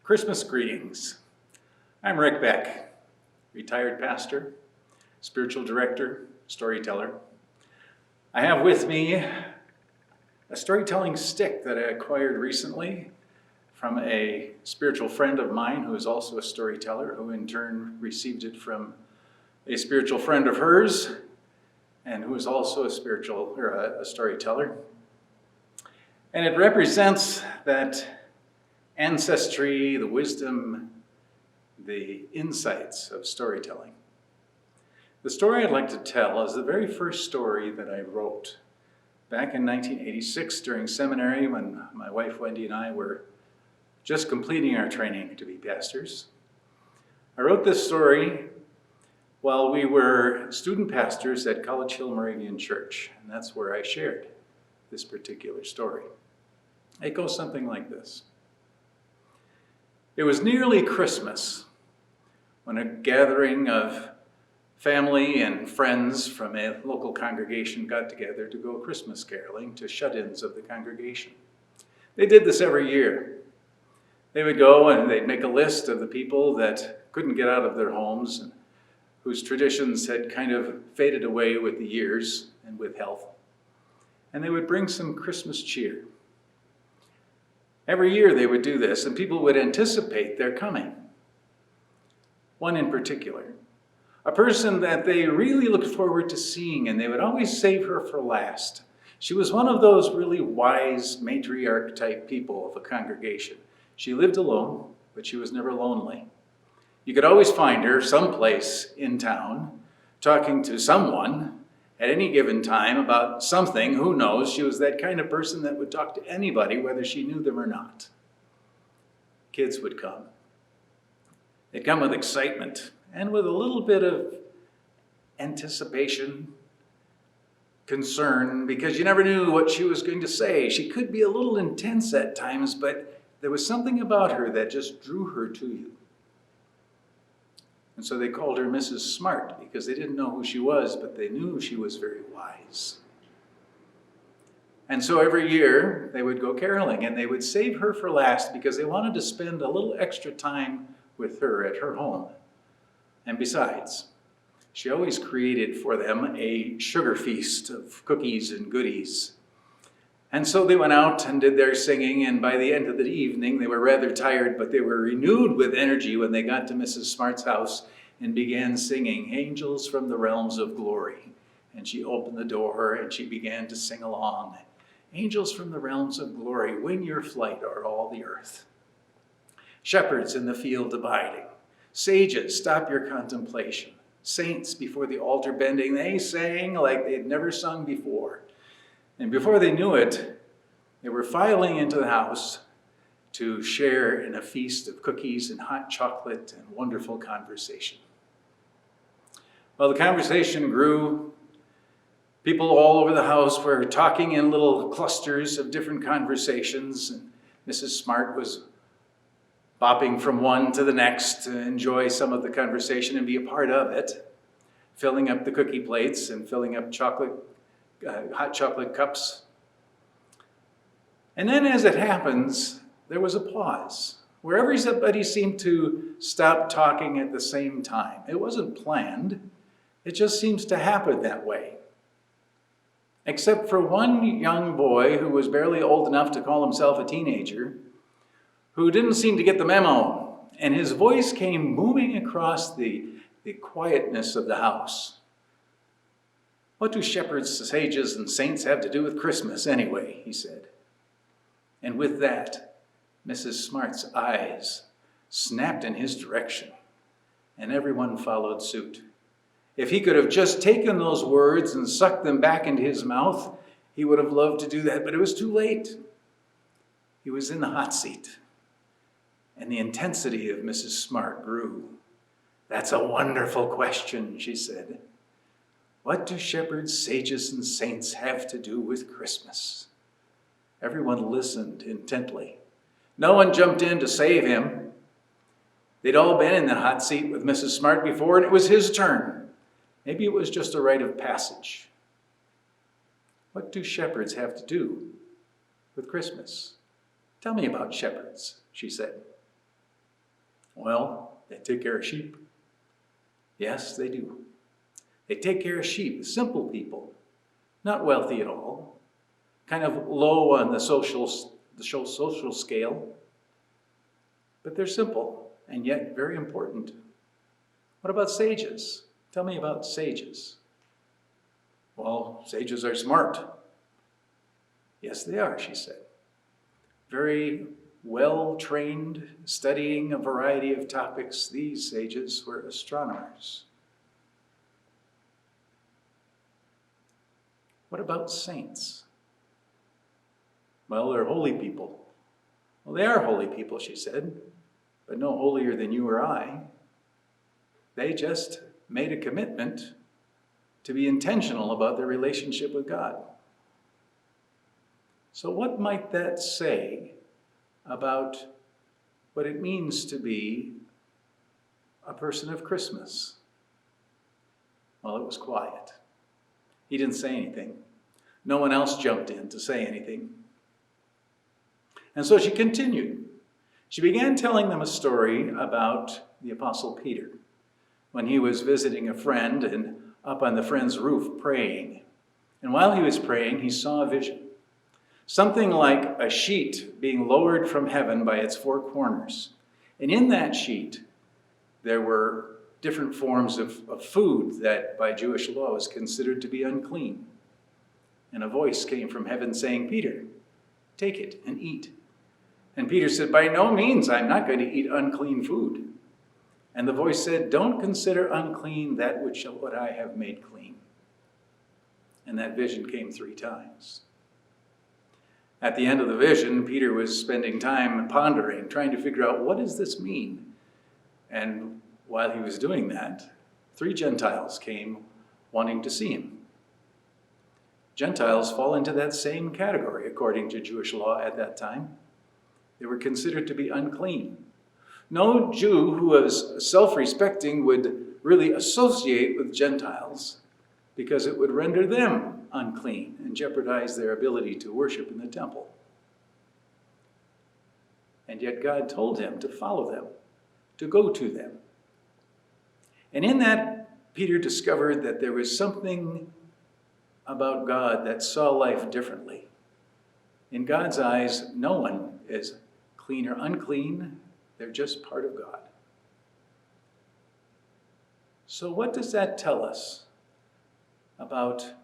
Christmas greetings. I'm Rick Beck, retired pastor, spiritual director, storyteller. I have with me a storytelling stick that I acquired recently from a spiritual friend of mine who is also a storyteller, who in turn received it from a spiritual friend of hers and who is also a storyteller. And it represents that ancestry, the wisdom, the insights of storytelling. The story I'd like to tell is the very first story that I wrote back in 1986 during seminary when my wife Wendy and I were just completing our training to be pastors. I wrote this story while we were student pastors at College Hill Moravian Church, and that's where I shared this particular story. It goes something like this. It was nearly Christmas when a gathering of family and friends from a local congregation got together to go Christmas caroling to shut-ins of the congregation. They did this every year. They would go and they'd make a list of the people that couldn't get out of their homes and whose traditions had kind of faded away with the years and with health. And they would bring some Christmas cheer. Every year they would do this, and people would anticipate their coming. One in particular, a person that they really looked forward to seeing, and they would always save her for last. She was one of those really wise matriarch-type people of a congregation. She lived alone, but she was never lonely. You could always find her someplace in town, talking to someone at any given time about something. Who knows? She was that kind of person that would talk to anybody, whether she knew them or not. Kids would come. They'd come with excitement and with a little bit of anticipation, concern, because you never knew what she was going to say. She could be a little intense at times, but there was something about her that just drew her to you. And so they called her Mrs. Smart because they didn't know who she was, but they knew she was very wise. And so every year they would go caroling and they would save her for last because they wanted to spend a little extra time with her at her home. And besides, she always created for them a sugar feast of cookies and goodies. And so they went out and did their singing, and by the end of the evening, they were rather tired, but they were renewed with energy when they got to Mrs. Smart's house and began singing Angels from the Realms of Glory. And she opened the door and she began to sing along. Angels from the realms of glory, wing your flight o'er all the earth. Shepherds in the field abiding, sages, stop your contemplation. Saints before the altar bending, they sang like they'd never sung before. And before they knew it, they were filing into the house to share in a feast of cookies and hot chocolate and wonderful conversation. Well, the conversation grew. People all over the house were talking in little clusters of different conversations, and Mrs. Smart was bopping from one to the next to enjoy some of the conversation and be a part of it, filling up the cookie plates and filling up hot chocolate cups. And then as it happens, there was a pause where everybody seemed to stop talking at the same time. It wasn't planned. It just seems to happen that way. Except for one young boy who was barely old enough to call himself a teenager, who didn't seem to get the memo, and his voice came booming across the quietness of the house. What do shepherds, sages, and saints have to do with Christmas anyway, he said. And with that, Mrs. Smart's eyes snapped in his direction, and everyone followed suit. If he could have just taken those words and sucked them back into his mouth, he would have loved to do that, but it was too late. He was in the hot seat, and the intensity of Mrs. Smart grew. That's a wonderful question, she said. What do shepherds, sages, and saints have to do with Christmas? Everyone listened intently. No one jumped in to save him. They'd all been in the hot seat with Mrs. Smart before, and it was his turn. Maybe it was just a rite of passage. What do shepherds have to do with Christmas? Tell me about shepherds, she said. Well, they take care of sheep. Yes, they do. They take care of sheep, simple people, not wealthy at all, kind of low on the social scale, but they're simple and yet very important. What about sages? Tell me about sages. Well, sages are smart. Yes, they are, she said. Very well trained, studying a variety of topics. These sages were astronomers. What about saints? Well, they're holy people. Well, they are holy people, she said, but no holier than you or I. They just made a commitment to be intentional about their relationship with God. So what might that say about what it means to be a person of Christmas? Well, it was quiet. He didn't say anything. No one else jumped in to say anything. And so she continued. She began telling them a story about the Apostle Peter when he was visiting a friend and up on the friend's roof praying. And while he was praying, he saw a vision. Something like a sheet being lowered from heaven by its four corners. And in that sheet, there were different forms of food that by Jewish law was considered to be unclean. And a voice came from heaven saying, "Peter, take it and eat." And Peter said, "By no means, I'm not going to eat unclean food." And the voice said, "Don't consider unclean that which what I have made clean." And that vision came 3 times. At the end of the vision, Peter was spending time pondering, trying to figure out, what does this mean? And while he was doing that, 3 Gentiles came wanting to see him. Gentiles fall into that same category according to Jewish law at that time. They were considered to be unclean. No Jew who was self-respecting would really associate with Gentiles because it would render them unclean and jeopardize their ability to worship in the temple. And yet God told him to follow them, to go to them. And in that, Peter discovered that there was something about God that saw life differently. In God's eyes, no one is clean or unclean. They're just part of God. So what does that tell us about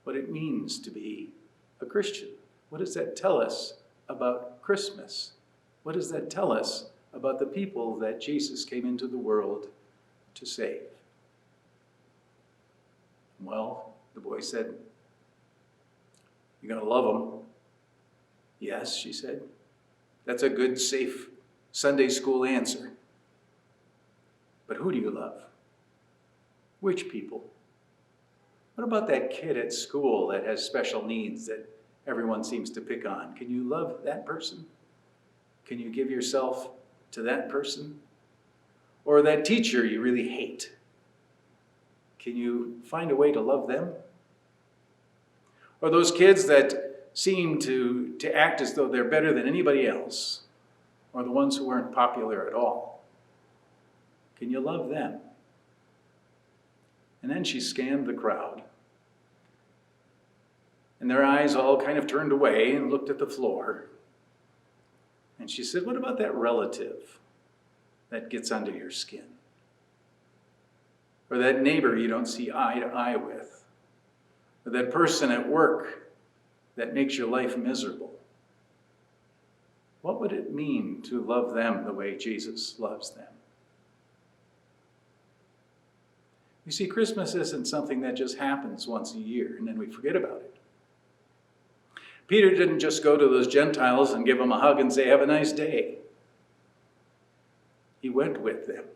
what it means to be a Christian? What does that tell us about Christmas? What does that tell us about the people that Jesus came into the world to save? Well, the boy said, "You're going to love them." "Yes," she said. "That's a good, safe Sunday school answer. But who do you love? Which people? What about that kid at school that has special needs that everyone seems to pick on? Can you love that person? Can you give yourself to that person? Or that teacher you really hate? Can you find a way to love them? Or those kids that seem to act as though they're better than anybody else? Or the ones who aren't popular at all? Can you love them?" And then she scanned the crowd. And their eyes all kind of turned away and looked at the floor. And she said, "What about that relative that gets under your skin? Or that neighbor you don't see eye to eye with? Or that person at work that makes your life miserable? What would it mean to love them the way Jesus loves them?" You see, Christmas isn't something that just happens once a year and then we forget about it. Peter didn't just go to those Gentiles and give them a hug and say, "Have a nice day." He went with them.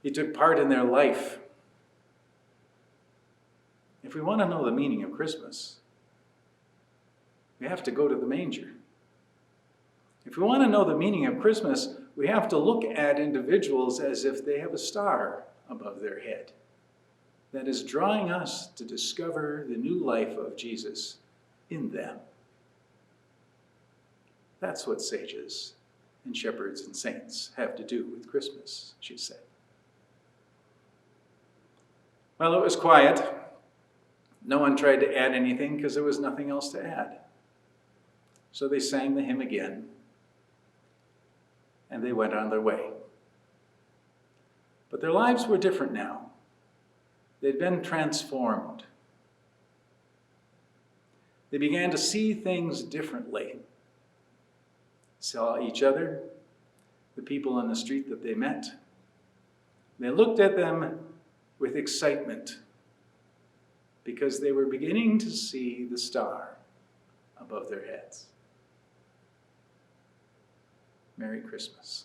He took part in their life. If we want to know the meaning of Christmas, we have to go to the manger. If we want to know the meaning of Christmas, we have to look at individuals as if they have a star above their head that is drawing us to discover the new life of Jesus in them. That's what sages and shepherds and saints have to do with Christmas, she said. Well, it was quiet. No one tried to add anything because there was nothing else to add. So they sang the hymn again, and they went on their way. But their lives were different now. They'd been transformed. They began to see things differently. Saw each other, the people on the street that they met. They looked at them with excitement because they were beginning to see the star above their heads. Merry Christmas.